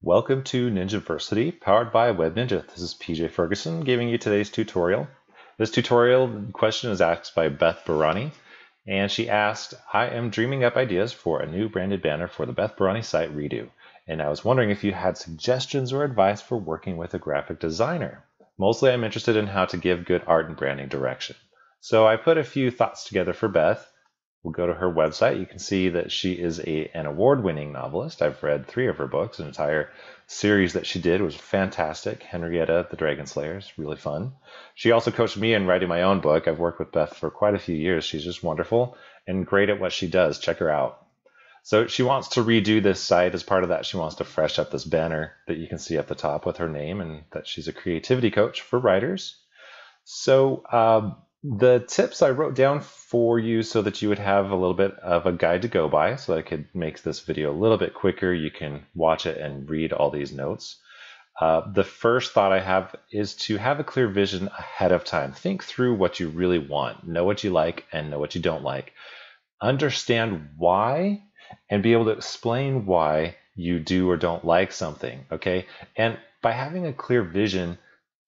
Welcome to Ninjaversity, powered by Web Ninja. This is PJ Ferguson giving you today's tutorial. This tutorial question is asked by Beth Barani, and she asked, I am dreaming up ideas for a new branded banner for the Beth Barani site redo, and I was wondering if you had suggestions or advice for working with a graphic designer. Mostly I'm interested in how to give good art and branding direction. So I put a few thoughts together for Beth. We'll go to her website. You can see that she is an award-winning novelist. I've read 3 of her books. An entire series that she did was fantastic. Henrietta, the Dragon Slayer is really fun. She also coached me in writing my own book. I've worked with Beth for quite a few years. She's just wonderful and great at what she does. Check her out. So she wants to redo this site. As part of that, she wants to fresh up this banner that you can see at the top with her name, and that she's a creativity coach for writers. So the tips I wrote down for you so that you would have a little bit of a guide to go by, so that I could make this video a little bit quicker. You can watch it and read all these notes. The first thought I have is to have a clear vision ahead of time. Think through what you really want. Know what you like and know what you don't like. Understand why and be able to explain why you do or don't like something, okay? And by having a clear vision,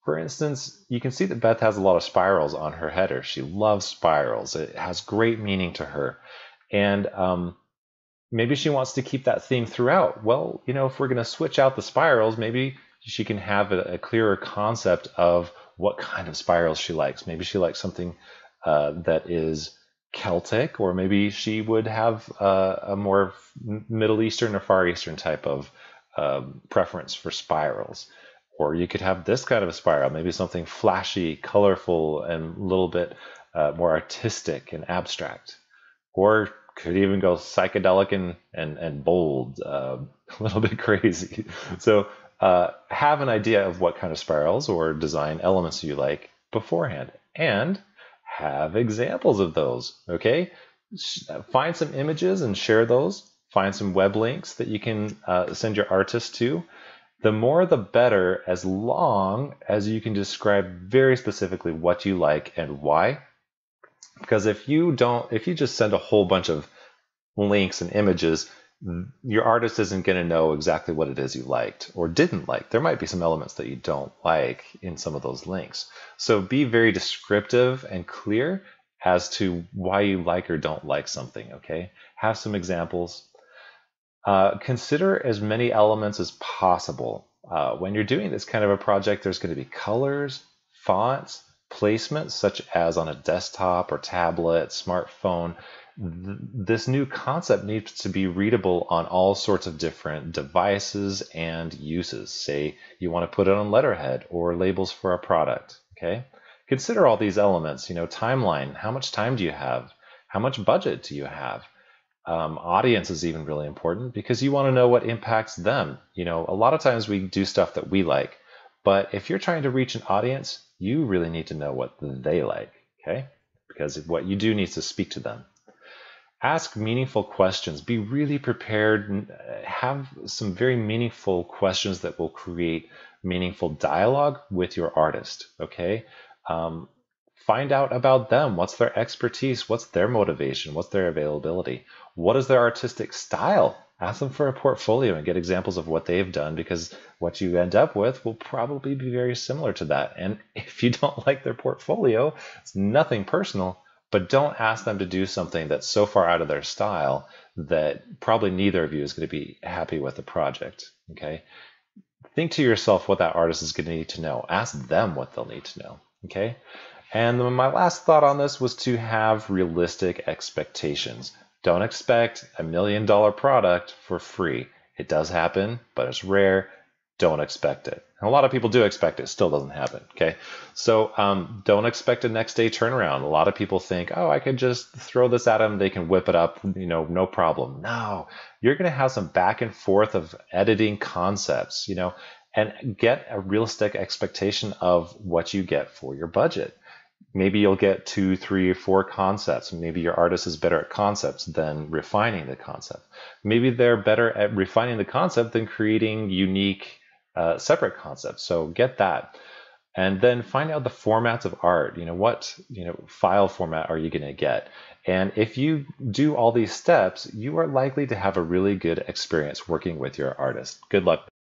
for instance, you can see that Beth has a lot of spirals on her header. She loves spirals. It has great meaning to her. And maybe she wants to keep that theme throughout. Well, if we're going to switch out the spirals, maybe she can have a clearer concept of what kind of spirals she likes. Maybe she likes something that is Celtic, or maybe she would have a more Middle Eastern or Far Eastern type of preference for spirals. Or you could have this kind of a spiral, maybe something flashy, colorful, and a little bit more artistic and abstract. Or could even go psychedelic and bold, a little bit crazy. So have an idea of what kind of spirals or design elements you like beforehand, and have examples of those, okay? Find some images and share those. Find some web links that you can send your artist to. The more the better, as long as you can describe very specifically what you like and why. Because if you just send a whole bunch of links and images, your artist isn't going to know exactly what it is you liked or didn't like. There might be some elements that you don't like in some of those links. So be very descriptive and clear as to why you like or don't like something, okay? Have some examples. Consider as many elements as possible. When you're doing this kind of a project, there's going to be colors, fonts, placements, such as on a desktop or tablet, smartphone. This new concept needs to be readable on all sorts of different devices and uses. Say you want to put it on letterhead or labels for a product, okay? Consider all these elements, timeline. How much time do you have? How much budget do you have? Audience is even really important, because you want to know what impacts them. A lot of times we do stuff that we like, but if you're trying to reach an audience, you really need to know what they like, okay? Because what you do needs to speak to them. Ask meaningful questions. Be really prepared. Have some very meaningful questions that will create meaningful dialogue with your artist, okay? Find out about them. What's their expertise? What's their motivation? What's their availability? What is their artistic style? Ask them for a portfolio and get examples of what they've done, because what you end up with will probably be very similar to that. And if you don't like their portfolio, it's nothing personal, but don't ask them to do something that's so far out of their style that probably neither of you is going to be happy with the project, okay? Think to yourself what that artist is going to need to know. Ask them what they'll need to know, okay? And my last thought on this was to have realistic expectations. Don't expect $1 million product for free. It does happen, but it's rare. Don't expect it. And a lot of people do expect it. Still doesn't happen, okay? So don't expect a next day turnaround. A lot of people think, oh, I could just throw this at them. They can whip it up, no problem. No, you're going to have some back and forth of editing concepts, and get a realistic expectation of what you get for your budget. Maybe you'll get 2, 3, or 4 concepts. Maybe your artist is better at concepts than refining the concept. Maybe they're better at refining the concept than creating unique, separate concepts. So get that. And then find out the formats of art. What file format are you going to get? And if you do all these steps, you are likely to have a really good experience working with your artist. Good luck.